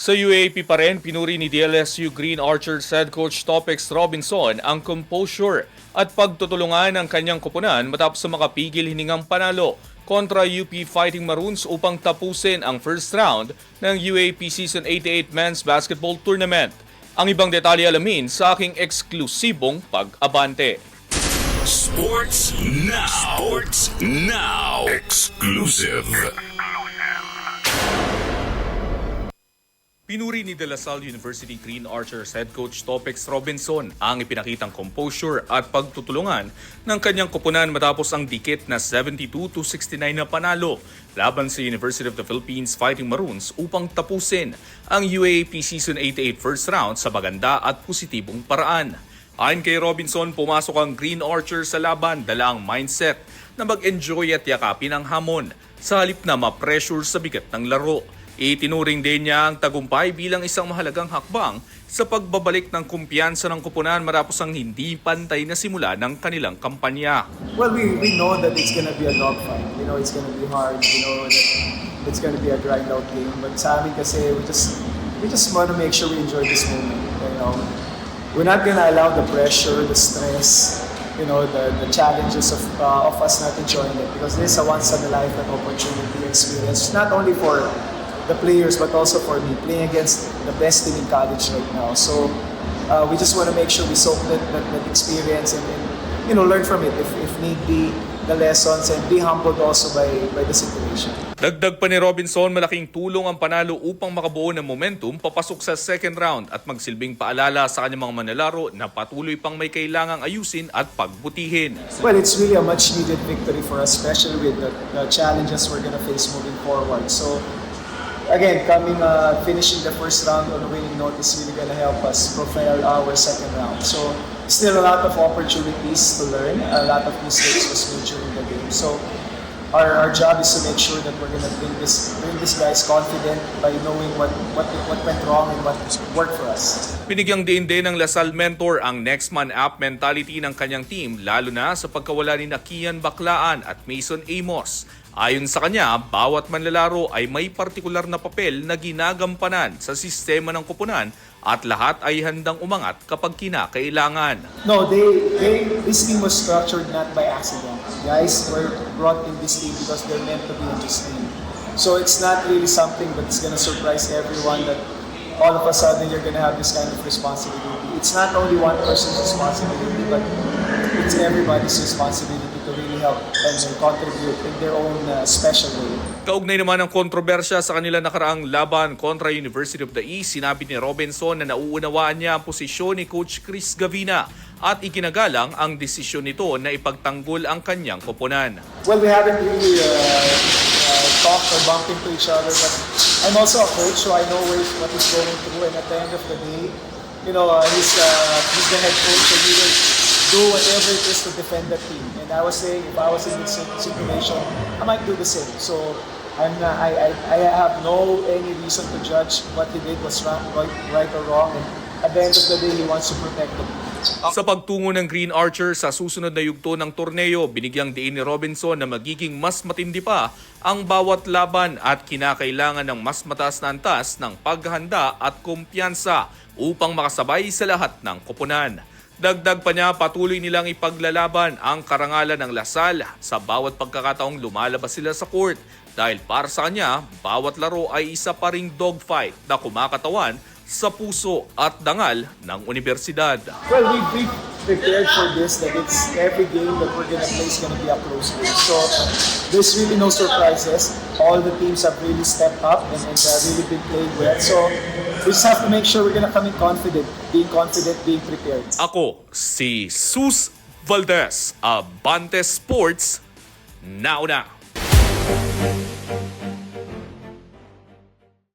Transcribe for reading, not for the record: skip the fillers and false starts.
Sa UAAP pa rin, pinuri ni DLSU Green Archers head coach Topex Robinson ang composure at pagtutulungan ng kanyang koponan matapos sa makapigil hiningang panalo kontra UP Fighting Maroons upang tapusin ang first round ng UAAP Season 88 Men's Basketball Tournament. Ang ibang detalye alamin sa aking eksklusibong pag-abante. Sports Now. Sports Now. Exclusive. Pinuri ni De La Salle University Green Archers head coach Topex Robinson ang ipinakitang composure at pagtutulungan ng kanyang koponan matapos ang dikit na 72-69 na panalo laban sa University of the Philippines Fighting Maroons upang tapusin ang UAAP Season 88 first round sa maganda at positibong paraan. Ayon kay Robinson, pumasok ang Green Archers sa laban dala ang mindset na mag-enjoy at yakapin ang hamon sa halip na ma-pressure sa bigat ng laro. Itinuring din niya ang tagumpay bilang isang mahalagang hakbang sa pagbabalik ng kumpiyansa ng koponan matapos ang hindi pantay na simula ng kanilang kampanya. Well, we know that it's gonna be a dogfight. You know, it's gonna be hard. You know that it's gonna be a grind-out game. But sa amin kasi, we just want to make sure we enjoy this moment. You know, we're not gonna allow the pressure, the stress, you know, the challenges of us not enjoying it, because this is a once-in-a-lifetime opportunity experience, not only for the players but also for me, playing against the best team in college right now. So we just want to make sure we soak that experience and you know, learn from it if need be, the lessons, and be humbled also by the situation. Dagdag pa ni Robinson, malaking tulong ang panalo upang makabuo ng momentum papasok sa second round at magsilbing paalala sa kanyang mga manlalaro na patuloy pang may kailangang ayusin at pagbutihin. Well, it's really a much needed victory for us, especially with the challenges we're gonna face moving forward. So again, finishing the first round on a winning note is really going to help us propel our second round. So, still a lot of opportunities to learn, a lot of mistakes was made during the game. So, our job is to make sure that we're going to bring these guys confident by knowing what went wrong and what worked for us. Binigyang diin din ng Lasal mentor ang next man up mentality ng kanyang team, lalo na sa pagkawala ni Kian Baclaan at Mason Amos. Ayon sa kanya, bawat manlalaro ay may partikular na papel na ginagampanan sa sistema ng koponan at lahat ay handang umangat kapag kinakailangan. No, this team was structured not by accident. Guys were brought in this team because they're meant to be in this team. So it's not really something that's gonna surprise everyone that all of a sudden you're gonna have this kind of responsibility. It's not only one person's responsibility, but it's everybody's responsibility to really help and contribute in their own special way. Kaugnay naman ang kontrobersya sa kanila nakaraang laban kontra University of the East, sinabi ni Robinson na nauunawaan niya ang posisyon ni Coach Chris Gavina at ikinagalang ang desisyon nito na ipagtanggol ang kanyang koponan. Well, we haven't really talked or bumped into each other, but I'm also a coach, so I know what he's going through, and at the end of the day, you know, he's the head coach, and he will do whatever it is to defend the team. And I was saying, if I was in this situation, I might do the same. So I have any reason to judge what he did was right or wrong. And at the end of the day, he wants to protect the team. Sa pagtungo ng Green Archers sa susunod na yugto ng torneo, binigyang diin ni Robinson na magiging mas matindi pa ang bawat laban at kinakailangan ng mas mataas na antas ng paghahanda at kumpiyansa upang makasabay sa lahat ng koponan. Dagdag pa niya, patuloy nilang ipaglalaban ang karangalan ng Lasal sa bawat pagkakataong lumalabas sila sa court dahil para sa kanya, bawat laro ay isa pa ring dogfight na kumakatawan sa puso at dangal ng universidad. Well, we prepared for this, that it's every game that we're going to play is going to be a close game. So there's really no surprises. All the teams have really stepped up and really been playing well. So we just have to make sure we're going to come in confident, being prepared. Ako si Sus Valdez, Abante Sports, now na.